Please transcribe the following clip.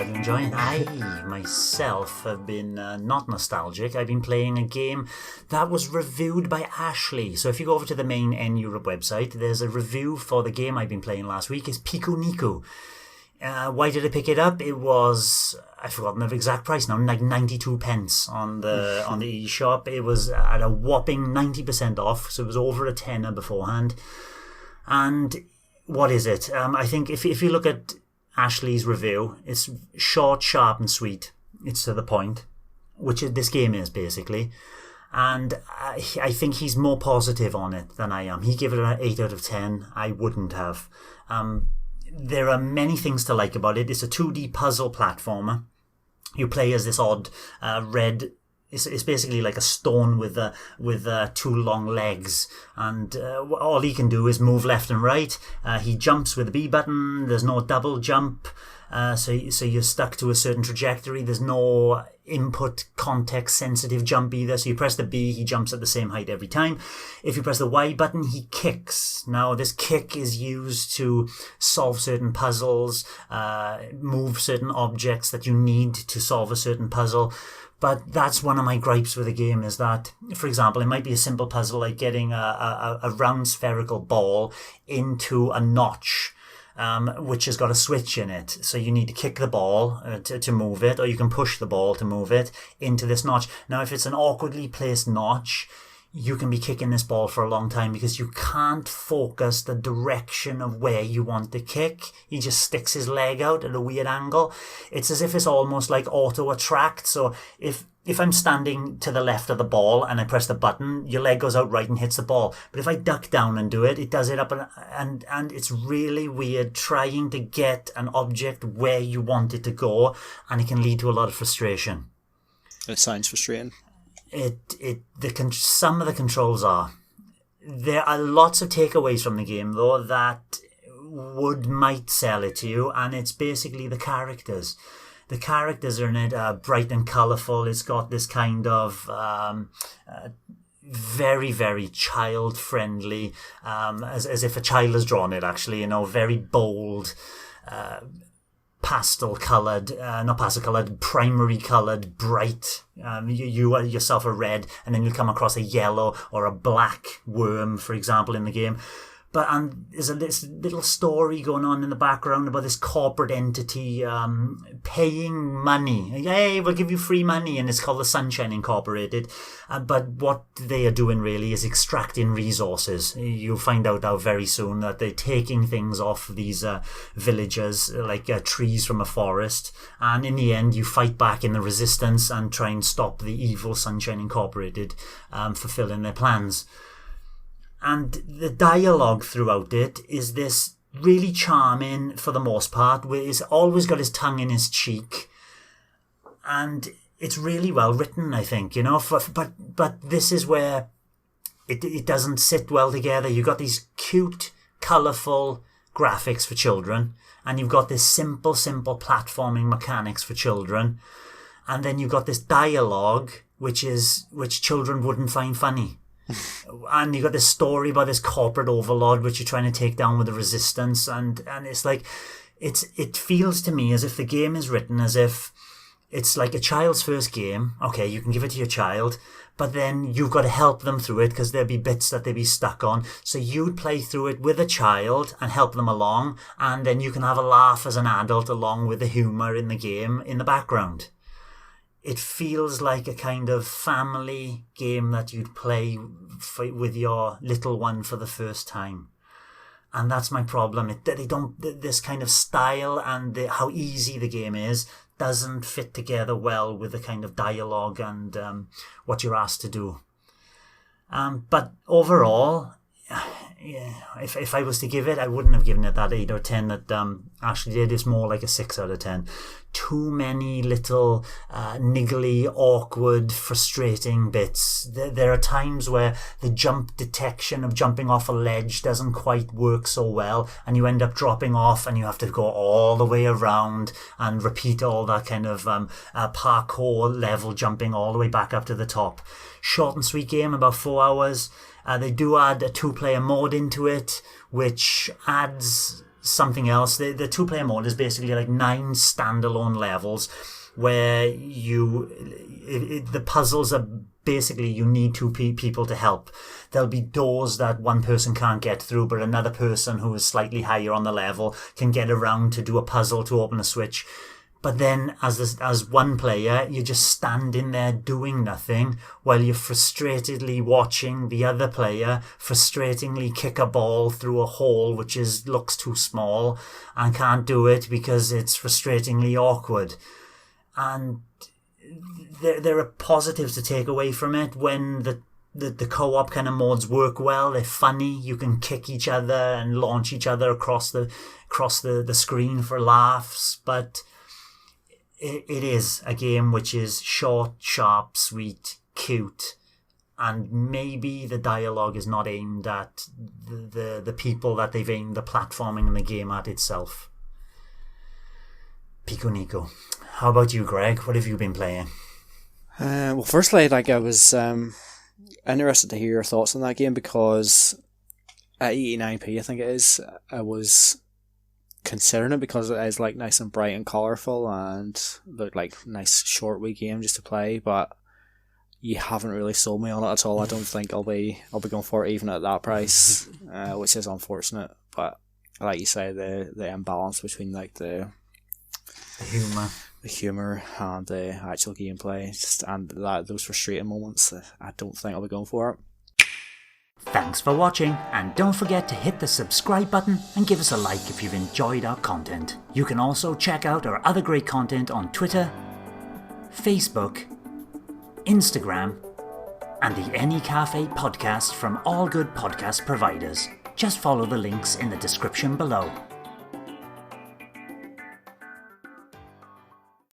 How are you enjoying? I, myself, have been not nostalgic. I've been playing a game that was reviewed by Ashley. So if you go over to the main N Europe website, there's a review for the game I've been playing last week. It's Pikuniku. Why did I pick it up? It was, I've forgotten the exact price now, like 92 pence on the eShop. It was at a whopping 90% off, so it was over a tenner beforehand. And what is it? I think if you look at Ashley's review, it's short, sharp and sweet. It's to the point, which this game is basically. And I think he's more positive on it than I am. He gave it an 8 out of 10. I wouldn't have. There are many things to like about it. It's a 2D puzzle platformer. You play as this odd red. It's basically like a stone with two long legs, and all he can do is move left and right. He jumps with the B button. There's no double jump, so you're stuck to a certain trajectory. There's no input context sensitive jump either. So you press the B, he jumps at the same height every time. If you press the Y button, he kicks. Now this kick is used to solve certain puzzles, move certain objects that you need to solve a certain puzzle. But that's one of my gripes with the game, is that, for example, it might be a simple puzzle like getting a round spherical ball into a notch, which has got a switch in it. So you need to kick the ball to move it, or you can push the ball to move it into this notch. Now, if it's an awkwardly placed notch, you can be kicking this ball for a long time because you can't focus the direction of where you want to kick. He just sticks his leg out at a weird angle. It's as if it's almost like auto-attract. So if I'm standing to the left of the ball and I press the button, your leg goes out right and hits the ball. But if I duck down and do it, it does it up and it's really weird trying to get an object where you want it to go, and it can lead to a lot of frustration. It sounds frustrating. Some of the controls are. There are lots of takeaways from the game though that might sell it to you, and it's basically the characters. The characters are in it bright and colourful. It's got this kind of very, very child friendly, as if a child has drawn it actually, very bold, primary coloured, bright. You yourself are red, and then you'll come across a yellow or a black worm, for example, in the game. And there's this little story going on in the background about this corporate entity paying money. Hey, we'll give you free money, and it's called the Sunshine Incorporated. But what they are doing really is extracting resources. You'll find out now very soon that they're taking things off these villagers, like trees from a forest. And in the end, you fight back in the resistance and try and stop the evil Sunshine Incorporated fulfilling their plans. And the dialogue throughout it is this really charming, for the most part, where he's always got his tongue in his cheek. And it's really well written, I think, but this is where it doesn't sit well together. You've got these cute, colourful graphics for children, and you've got this simple platforming mechanics for children. And then you've got this dialogue, which children wouldn't find funny. And you got this story about this corporate overlord which you're trying to take down with the resistance, and it's like it feels to me as if the game is written as if it's like a child's first game. Okay, you can give it to your child, but then you've got to help them through it because there'll be bits that they'll be stuck on. So you'd play through it with a child and help them along, and then you can have a laugh as an adult along with the humour in the game in the background. It feels like a kind of family game that you'd play with your little one for the first time. And that's my problem. This kind of style and how easy the game is doesn't fit together well with the kind of dialogue and what you're asked to do. But overall, if I was to give it, I wouldn't have given it that 8 or 10 that Ashley did. It's more like a 6 out of 10. Too many little niggly, awkward, frustrating bits. There are times where the jump detection of jumping off a ledge doesn't quite work so well, and you end up dropping off and you have to go all the way around and repeat all that kind of parkour level jumping all the way back up to the top. Short and sweet game, about 4 hours. They do add a 2-player mode into it, which adds something else. The two-player mode is basically like 9 standalone levels where the puzzles are basically you need two people to help. There'll be doors that one person can't get through, but another person who is slightly higher on the level can get around to do a puzzle to open a switch. But then as one player, you're just standing there doing nothing while you're frustratedly watching the other player frustratingly kick a ball through a hole which looks too small and can't do it because it's frustratingly awkward. And there are positives to take away from it. When the co-op kind of modes work well, they're funny. You can kick each other and launch each other across the screen for laughs. But it is a game which is short, sharp, sweet, cute, and maybe the dialogue is not aimed at the people that they've aimed the platforming in the game at itself. Pikuniku. How about you, Greg? What have you been playing? Well, firstly, I was interested to hear your thoughts on that game because at 89p, I think it is, I was considering it because it is nice and bright and colourful and looked like nice short wee game just to play, but you haven't really sold me on it at all. I don't think I'll be going for it even at that price, which is unfortunate. But like you say, the imbalance between the humour and the actual gameplay, and those frustrating moments, I don't think I'll be going for it. Thanks for watching, and don't forget to hit the subscribe button and give us a like if you've enjoyed our content. You can also check out our other great content on Twitter, Facebook, Instagram, and the N-E Café podcast from all good podcast providers. Just follow the links in the description below.